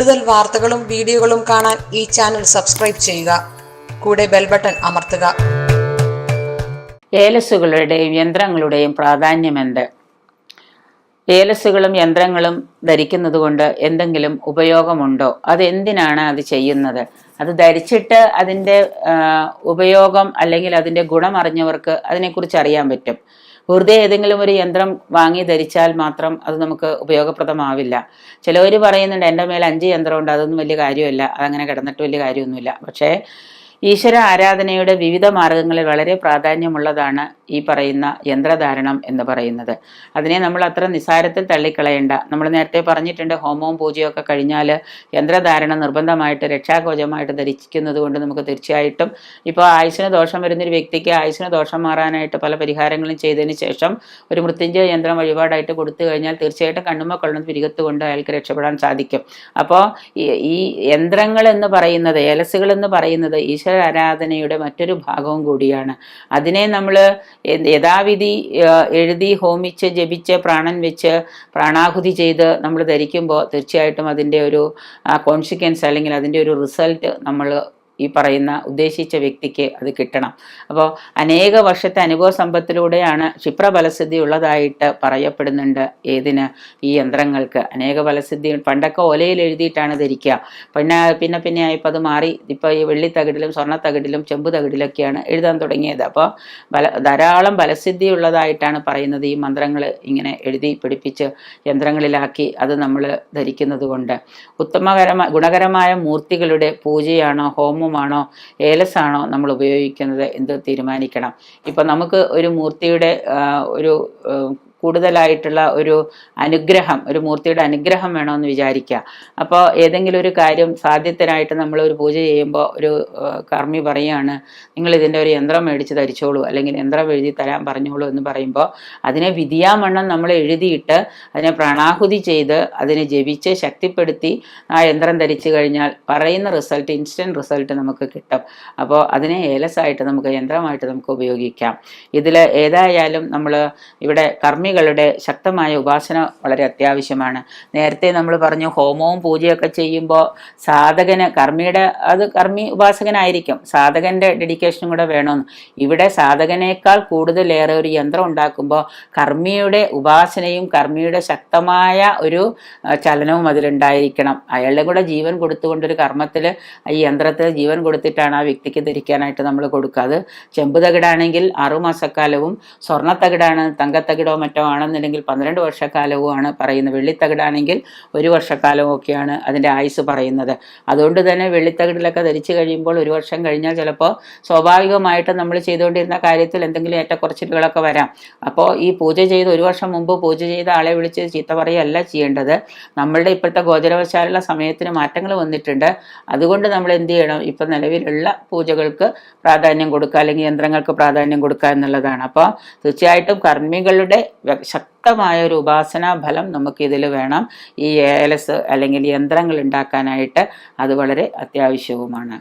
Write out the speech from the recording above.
കൂടുതൽ വാർത്തകളും വീഡിയോകളും കാണാൻ ഈ ചാനൽ സബ്സ്ക്രൈബ് ചെയ്യുക. കൂടെ ബെൽ ബട്ടൺ അമർത്തുക. ഏലസുകളുടെയും യന്ത്രങ്ങളുടെയും പ്രാധാന്യമെന്ത്? ഏലസുകളും യന്ത്രങ്ങളും ധരിക്കുന്നത് കൊണ്ട് എന്തെങ്കിലും ഉപയോഗമുണ്ടോ? അതെന്തിനാണ് അത് ചെയ്യുന്നത്? അത് ധരിച്ചിട്ട് അതിൻ്റെ ഉപയോഗം അല്ലെങ്കിൽ അതിൻ്റെ ഗുണം അറിഞ്ഞവർക്ക് അതിനെക്കുറിച്ച് അറിയാൻ പറ്റും. വെറുതെ ഏതെങ്കിലും ഒരു യന്ത്രം വാങ്ങി ധരിച്ചാൽ മാത്രം അത് നമുക്ക് ഉപയോഗപ്രദമാവില്ല. ചിലവർ പറയുന്നുണ്ട് എൻ്റെ മേലെ 5 യന്ത്രമുണ്ട്, അതൊന്നും വലിയ കാര്യമല്ല, അതങ്ങനെ കിടന്നിട്ട് വലിയ കാര്യമൊന്നുമില്ല. പക്ഷേ ഈശ്വര ആരാധനയുടെ വിവിധ മാർഗങ്ങളിൽ വളരെ പ്രാധാന്യമുള്ളതാണ് ഈ പറയുന്ന യന്ത്രധാരണം എന്ന് പറയുന്നത്. അതിനെ നമ്മൾ അത്ര നിസ്സാരത്തിൽ തള്ളിക്കളയേണ്ട. നമ്മൾ നേരത്തെ പറഞ്ഞിട്ടുണ്ട്, ഹോമവും പൂജയും ഒക്കെ കഴിഞ്ഞാൽ യന്ത്രധാരണം നിർബന്ധമായിട്ട് രക്ഷാകവചമായിട്ട് ധരിക്കുന്നത് കൊണ്ട് നമുക്ക് തീർച്ചയായിട്ടും ഇപ്പോൾ ആയുസ്സിന് ദോഷം വരുന്നൊരു വ്യക്തിക്ക് ആയുസ്സിന് ദോഷം മാറാനായിട്ട് പല പരിഹാരങ്ങളും ചെയ്തതിന് ശേഷം ഒരു മൃത്യുഞ്ജയ യന്ത്രം വഴിപാടായിട്ട് കൊടുത്തു കഴിഞ്ഞാൽ തീർച്ചയായിട്ടും കണ്ണുമ്മ കൊള്ളുന്ന വിരികത്ത് കൊണ്ട് അയാൾക്ക് രക്ഷപ്പെടാൻ സാധിക്കും. അപ്പോൾ ഈ യന്ത്രങ്ങൾ എന്ന് പറയുന്നത്, ഏലസുകൾ എന്ന് പറയുന്നത് ഈശ്വര ആരാധനയുടെ മറ്റൊരു ഭാഗവും കൂടിയാണ്. അതിനെ നമ്മൾ യഥാവിധി എഴുതി ഹോമിച്ച് ജപിച്ച് പ്രാണൻ വെച്ച് പ്രാണാഹുതി ചെയ്ത് നമ്മൾ ധരിക്കുമ്പോൾ തീർച്ചയായിട്ടും അതിൻ്റെ ഒരു കോൺസിക്വൻസ് അല്ലെങ്കിൽ അതിൻ്റെ ഒരു റിസൾട്ട് നമ്മൾ ഈ പറയുന്ന ഉദ്ദേശിച്ച വ്യക്തിക്ക് അത് കിട്ടണം. അപ്പോൾ അനേക വർഷത്തെ അനുഭവ സമ്പത്തിലൂടെയാണ് ക്ഷിപ്രഫലസിദ്ധി ഉള്ളതായിട്ട് പറയപ്പെടുന്നുണ്ട്. ഏതിന്? ഈ യന്ത്രങ്ങൾക്ക് അനേക ഫലസിദ്ധി. പണ്ടൊക്കെ ഒലയിൽ എഴുതിയിട്ടാണ് ധരിക്കുക. പിന്നെ ആയപ്പോൾ അത് മാറി. ഇപ്പോൾ ഈ വെള്ളിത്തകിടിലും സ്വർണ്ണത്തകിടിലും ചെമ്പ് തകിടിലൊക്കെയാണ് എഴുതാൻ തുടങ്ങിയത്. അപ്പോൾ ധാരാളം ഫലസിദ്ധി ഉള്ളതായിട്ടാണ് പറയുന്നത്. ഈ മന്ത്രങ്ങൾ ഇങ്ങനെ എഴുതി പിടിപ്പിച്ച് യന്ത്രങ്ങളിലാക്കി അത് നമ്മൾ ധരിക്കുന്നത് കൊണ്ട് ഗുണകരമായ മൂർത്തികളുടെ പൂജയാണോ ഹോമം ആണോ ഏലസാണോ നമ്മൾ ഉപയോഗിക്കുന്നത് എന്ന് തീരുമാനിക്കണം. ഇപ്പം നമുക്ക് ഒരു മൂർത്തിയുടെ ഒരു കൂടുതലായിട്ടുള്ള ഒരു അനുഗ്രഹം, ഒരു മൂർത്തിയുടെ അനുഗ്രഹം വേണമെന്ന് വിചാരിക്കുക. അപ്പോൾ ഏതെങ്കിലും ഒരു കാര്യം സാധ്യത്തിനായിട്ട് നമ്മൾ ഒരു പൂജ ചെയ്യുമ്പോൾ ഒരു കർമ്മി പറയുകയാണ്, നിങ്ങൾ ഇതിൻ്റെ ഒരു യന്ത്രം മേടിച്ച് ധരിച്ചോളൂ അല്ലെങ്കിൽ യന്ത്രം എഴുതി തരാൻ പറഞ്ഞോളൂ എന്ന് പറയുമ്പോൾ അതിനെ വിധിയാമണ്ണം നമ്മൾ എഴുതിയിട്ട് അതിനെ പ്രാണാഹുതി ചെയ്ത് അതിനെ ജപിച്ച് ശക്തിപ്പെടുത്തി ആ യന്ത്രം ധരിച്ചു കഴിഞ്ഞാൽ പറയുന്ന റിസൾട്ട്, ഇൻസ്റ്റൻറ്റ് റിസൾട്ട് നമുക്ക് കിട്ടും. അപ്പോൾ അതിനെ ഏലസായിട്ട് നമുക്ക് യന്ത്രമായിട്ട് നമുക്ക് ഉപയോഗിക്കാം. ഇതിൽ ഏതായാലും നമ്മൾ ഇവിടെ കർമ്മികളുടെ ശക്തമായ ഉപാസന വളരെ അത്യാവശ്യമാണ്. നേരത്തെ നമ്മൾ പറഞ്ഞു ഹോമവും പൂജയൊക്കെ ചെയ്യുമ്പോൾ സാധകന് കർമ്മി ഉപാസകനായിരിക്കും, സാധകന്റെ ഡെഡിക്കേഷനും കൂടെ വേണമെന്ന്. ഇവിടെ സാധകനേക്കാൾ കൂടുതലേറെ ഒരു യന്ത്രം ഉണ്ടാക്കുമ്പോൾ കർമ്മിയുടെ ഉപാസനയും കർമ്മിയുടെ ശക്തമായ ഒരു ചലനവും അതിലുണ്ടായിരിക്കണം. അയാളുടെ കൂടെ ജീവൻ കൊടുത്തുകൊണ്ടൊരു കർമ്മത്തിൽ ഈ യന്ത്രത്തിൽ ജീവൻ കൊടുത്തിട്ടാണ് ആ വ്യക്തിക്ക് ധരിക്കാനായിട്ട് നമ്മൾ കൊടുക്കുക. അത് ചെമ്പ് തകിടാണെങ്കിൽ 6 മാസക്കാലവും, സ്വർണ്ണത്തകിടാണ് തങ്കത്തകിടോ മറ്റോ ആണെന്നുണ്ടെങ്കിൽ 12 വർഷക്കാലവുമാണ് പറയുന്നത്. വെള്ളിത്തകിടാണെങ്കിൽ 1 വർഷക്കാലവും ഒക്കെയാണ് അതിൻ്റെ ആയുസ് പറയുന്നത്. അതുകൊണ്ട് തന്നെ വെള്ളിത്തകിടിലൊക്കെ ധരിച്ചു കഴിയുമ്പോൾ 1 വർഷം കഴിഞ്ഞാൽ ചിലപ്പോൾ സ്വാഭാവികമായിട്ട് നമ്മൾ ചെയ്തുകൊണ്ടിരുന്ന കാര്യത്തിൽ എന്തെങ്കിലും ഏറ്റക്കുറച്ചിലുകളൊക്കെ വരാം. അപ്പോൾ ഈ പൂജ ചെയ്ത് 1 വർഷം മുമ്പ് പൂജ ചെയ്ത ആളെ വിളിച്ച് ചീത്ത പറയുകയല്ല ചെയ്യേണ്ടത്. നമ്മളുടെ ഇപ്പോഴത്തെ ഗോചരവശാലുള്ള സമയത്തിന് മാറ്റങ്ങൾ വന്നിട്ടുണ്ട്. അതുകൊണ്ട് നമ്മൾ എന്ത് ചെയ്യണം? ഇപ്പം നിലവിലുള്ള പൂജകൾക്ക് പ്രാധാന്യം കൊടുക്കുക അല്ലെങ്കിൽ യന്ത്രങ്ങൾക്ക് പ്രാധാന്യം കൊടുക്കുക എന്നുള്ളതാണ്. അപ്പോൾ തീർച്ചയായിട്ടും കർമ്മികളുടെ ശക്തമായ ഒരു ഉപാസനാ ഫലം നമുക്ക് ഇതിൽ വേണം. ഈ ഏലസ് അല്ലെങ്കിൽ യന്ത്രങ്ങൾ ഉണ്ടാക്കാനായിട്ട് അത് വളരെ അത്യാവശ്യവുമാണ്.